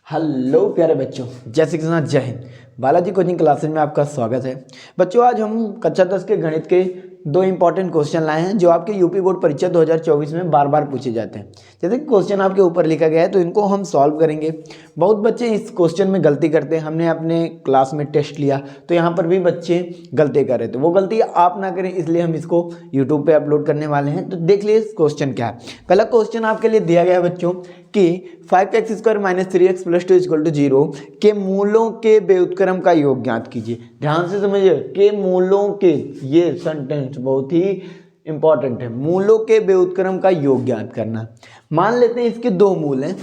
Hello प्यारे बच्चों, जय श्री कृष्ण, जय हिंद। बालाजी कोचिंग क्लासेज में आपका स्वागत है। बच्चों, आज हम कक्षा 10 के गणित के दो इंपॉर्टेंट क्वेश्चन लाए हैं जो आपके यूपी बोर्ड परीक्षा 2024 में बार बार पूछे जाते हैं। जैसे कि क्वेश्चन आपके ऊपर लिखा गया है तो इनको हम सॉल्व करेंगे। बहुत बच्चे इस क्वेश्चन में गलती करते हैं। हमने अपने क्लास में टेस्ट लिया तो यहाँ पर भी बच्चे गलती कर रहे थे। वो गलती आप ना करें इसलिए हम इसको यूट्यूब पे अपलोड करने वाले हैं। तो देख लीजिए क्वेश्चन क्या है। पहला क्वेश्चन आपके लिए दिया गया है बच्चों कि 5x² - 3x + 2 = 0 के मूलों के व्युत्क्रम का योग ज्ञात कीजिए। ध्यान से समझिए, के मूलों के, ये सेंटेंस बहुत ही इंपॉर्टेंट है। मूलों के व्युत्क्रम का योग ज्ञात करना। मान लेते हैं इसके दो मूल हैं।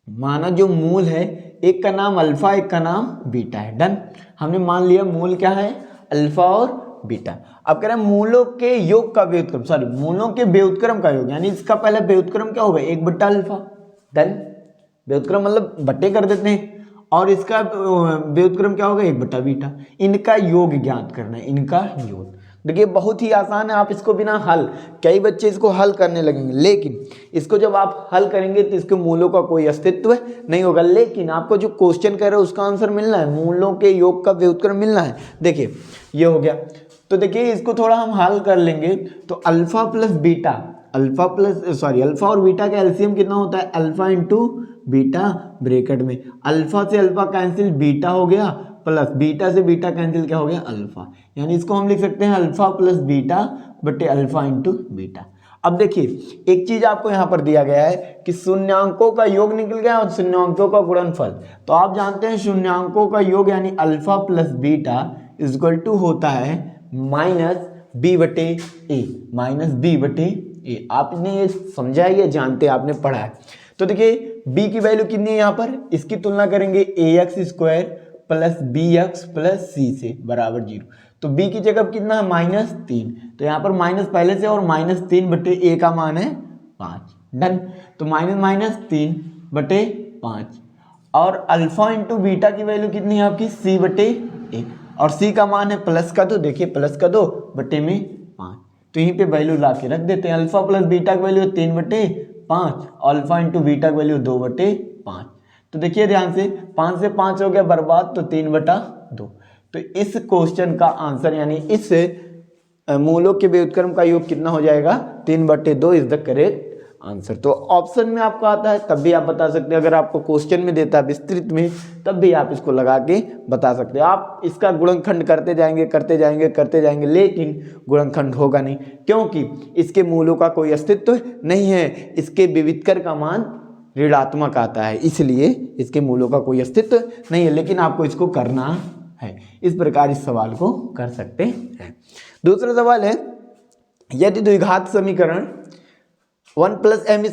माना जो मूल है, एक का नाम अल्फा, एक का नाम बीटा है। डन। हमने मान लिया मूल क्या है, अल्फा और बीटा। अब कह रहे हैं मूलों के योग का व्युत्क्रम, मूलों के व्युत्क्रम का योग, यानी इसका पहला व्युत्क्रम क्या होगा, 1/अल्फा। डन। व्युत्क्रम मतलब बट्टे कर देते हैं, और इसका व्युत्क्रम क्या होगा, 1/बीटा। इनका योग ज्ञात करना है, इनका योग। देखिए बहुत ही आसान है, आप इसको बिना हल, कई बच्चे इसको हल करने लगेंगे, लेकिन इसको जब आप हल करेंगे तो इसके मूलों का कोई अस्तित्व नहीं होगा। लेकिन आपको जो क्वेश्चन कह रहे हैं उसका आंसर मिलना है, मूलों के योग का व्युत्क्रम मिलना है। देखिए ये हो गया। तो देखिए इसको थोड़ा हम हल कर लेंगे तो अल्फा और बीटा का एलसीएम कितना होता है, अल्फा इंटू बीटा, ब्रैकेट में अल्फा से अल्फा कैंसिल, बीटा हो गया, प्लस बीटा से बीटा कैंसिल, क्या हो गया, अल्फा। यानी इसको हम लिख सकते हैं अल्फा प्लस बीटा बटे अल्फा इंटू बीटा। अब देखिए एक चीज आपको यहाँ पर दिया गया है कि शून्यांकों का योग निकल गया और शून्यांकों का गुणनफल। तो आप जानते हैं शून्यांकों का योग यानी alpha plus beta equal to होता है -b/a। आपने ये समझा है, ये जानते हैं, आपने पढ़ा है। तो देखिए b की वैल्यू कितनी है यहाँ पर, इसकी तुलना करेंगे ax² plus bx plus c से बराबर 0। तो b की जगह कितना है, -3। तो यहाँ पर माइनस पहले से, और -3/a का मान है 5। डन। तो -3/5। और अल्फा इंटू बीटा की वैल्यू कितनी है आपकी, c/a, और c का मान है प्लस का 2। देखिए प्लस का 2 बटे में 5। तो यहीं पे वैल्यू ला के रख देते हैं। अल्फा प्लस बीटा की वैल्यू 3/5, अल्फा इंटू बीटा की वैल्यू 2/5। तो देखिए ध्यान से, 5 से 5 हो गया बर्बाद, तो 3/2। तो इस क्वेश्चन का आंसर यानी इस मूलों के व्युत्क्रम का योग कितना हो जाएगा, 3/2 इज द करेक्ट आंसर। तो ऑप्शन में आपको आता है तब भी आप बता सकते हैं, अगर आपको क्वेश्चन में देता है विस्तृत में तब भी आप इसको लगा के बता सकते हैं। आप इसका गुणनखंड करते जाएंगे, लेकिन गुणनखंड होगा नहीं, क्योंकि इसके मूलों का कोई अस्तित्व नहीं है। इसके विविधकर का मान ऋणात्मक आता है, इसलिए इसके मूलों का कोई अस्तित्व नहीं है, लेकिन आपको इसको करना है। इस प्रकार इस सवाल को कर सकते हैं। दूसरा सवाल है, यदि द्विघात समीकरण 1 + m² ×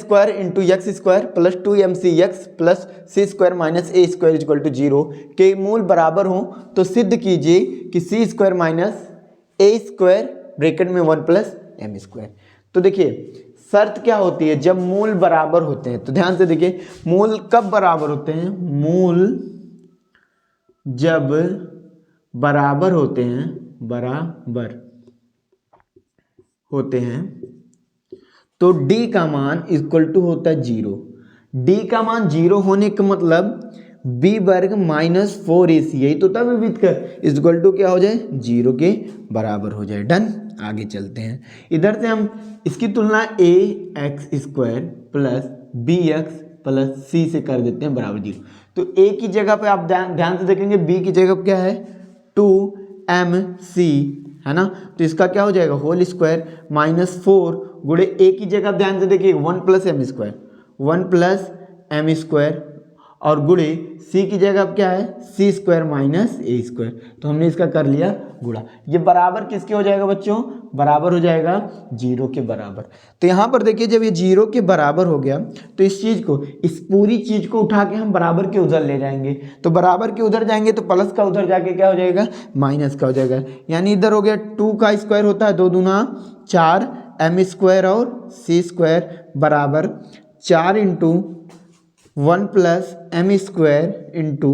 x² plus 2mcx plus c² - a² = 0 के मूल बराबर हों तो सिद्ध कीजिए कि c² - a² ब्रैकेट में 1 + m²। तो देखिए शर्त क्या होती है जब मूल बराबर होते हैं, तो ध्यान से देखिए मूल कब बराबर होते हैं, मूल जब बराबर होते हैं तो d का मान इक्वल टू होता है 0। d का मान 0 होने का मतलब b² - 4ac, यही तो तब विविधकर इक्वल टू क्या हो जाए, 0 के बराबर हो जाए। डन। आगे चलते हैं। इधर से हम इसकी तुलना ax² plus bx plus c से कर देते हैं बराबर 0। तो a की जगह पे आप ध्यान से देखेंगे, b की जगह क्या है 2mc है ना, तो इसका क्या हो जाएगा होल स्क्वायर -4 गुणे a की जगह ध्यान से देखिए 1 + m², और गुणे c की जगह अब क्या है c² - a²। तो हमने इसका कर लिया गुणा। ये बराबर किसके हो जाएगा बच्चों, बराबर हो जाएगा 0 के बराबर। तो यहाँ पर देखिए जब ये 0 के बराबर हो गया तो इस पूरी चीज को उठा के हम बराबर के उधर ले जाएंगे। तो बराबर के उधर जाएंगे तो प्लस का उधर जाके क्या हो जाएगा, माइनस का हो जाएगा। यानी इधर हो गया 2 का स्क्वायर होता है 2 दूना 4 m² और c² बराबर 4 × 1 + m² इंटू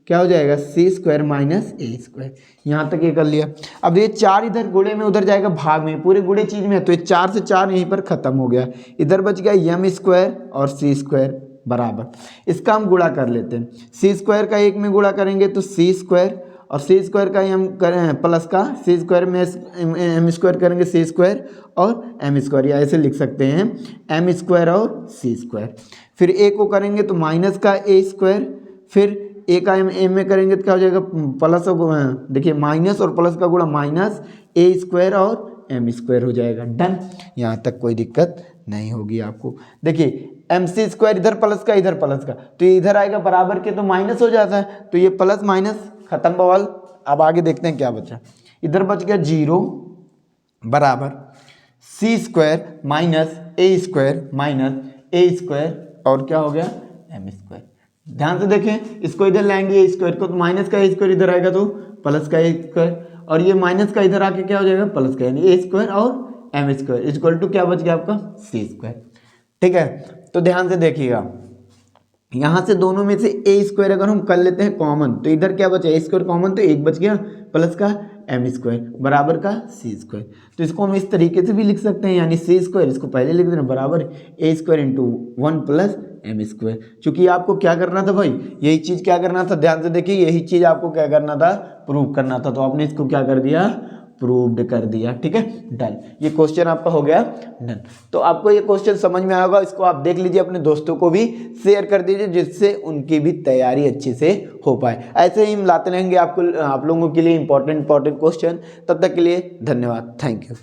क्या हो जाएगा c² - a²। यहाँ तक ये कर लिया। अब ये 4 इधर गुणे में उधर जाएगा भाग में, पूरे गुणे चीज में है, तो ये 4 से 4 यहीं पर खत्म हो गया। इधर बच गया m² और c²। बराबर, इसका हम गुणा कर लेते हैं, सी स्क्वायर का एक में गुणा करेंगे तो सी स्क्वायर, और सी स्क्वायर का ही हम करें प्लस का सी स्क्वायर में एम स्क्वायर करेंगे सी स्क्वायर और एम स्क्वायर, या ऐसे लिख सकते हैं एम स्क्वायर और सी स्क्वायर। फिर ए को करेंगे तो माइनस का ए स्क्वायर, फिर ए का एम में करेंगे तो क्या हो जाएगा प्लस, देखिए माइनस और प्लस का गुणा माइनस ए स्क्वायर और एम स्क्वायर हो जाएगा। डन, यहाँ तक कोई दिक्कत नहीं होगी आपको। देखिए एम सी स्क्वायर इधर प्लस का इधर प्लस का, तो ये इधर आएगा बराबर के तो माइनस हो जाता है, तो ये प्लस माइनस खत्म बवाल। अब आगे देखते हैं क्या बचा, इधर बच गया 0 बराबर सी स्क्वायर माइनस ए स्क्वायर और क्या हो गया एम स्क्वायर। ध्यान से देखें, इसको इधर लाएंगे ए स्क्वायर को, तो माइनस का ए स्क्वायर इधर आएगा तो प्लस का ए स्क्वायर, और ये माइनस का इधर आके क्या हो जाएगा प्लस का, यानी ए स्क्वायर और एम स्क्वायर इक्वल टू क्या बच गया आपका सी स्क्वायर। ठीक है, तो ध्यान से देखिएगा, यहाँ से दोनों में से ए स्क्वायर अगर हम कर लेते हैं कॉमन, तो इधर क्या बचा ए स्क्वायर कॉमन, तो एक बच गया प्लस का एम स्क्वायर बराबर का सी स्क्वायर। तो इसको हम इस तरीके से भी लिख सकते हैं, यानी सी स्क्वायर इसको पहले लिख देना बराबर A square into 1 plus M square. चूंकि आपको क्या करना था भाई, यही चीज़ क्या करना था, ध्यान से देखिए, यही चीज़ आपको क्या करना था प्रूव करना था, तो आपने इसको क्या कर दिया प्रूव्ड कर दिया। ठीक है, डन, ये क्वेश्चन आपका हो गया डन। तो आपको ये क्वेश्चन समझ में आया होगा, इसको आप देख लीजिए, अपने दोस्तों को भी शेयर कर दीजिए जिससे उनकी भी तैयारी अच्छे से हो पाए। ऐसे ही हम लाते रहेंगे आप लोगों के लिए इंपॉर्टेंट क्वेश्चन। तब तक के लिए धन्यवाद, थैंक यू।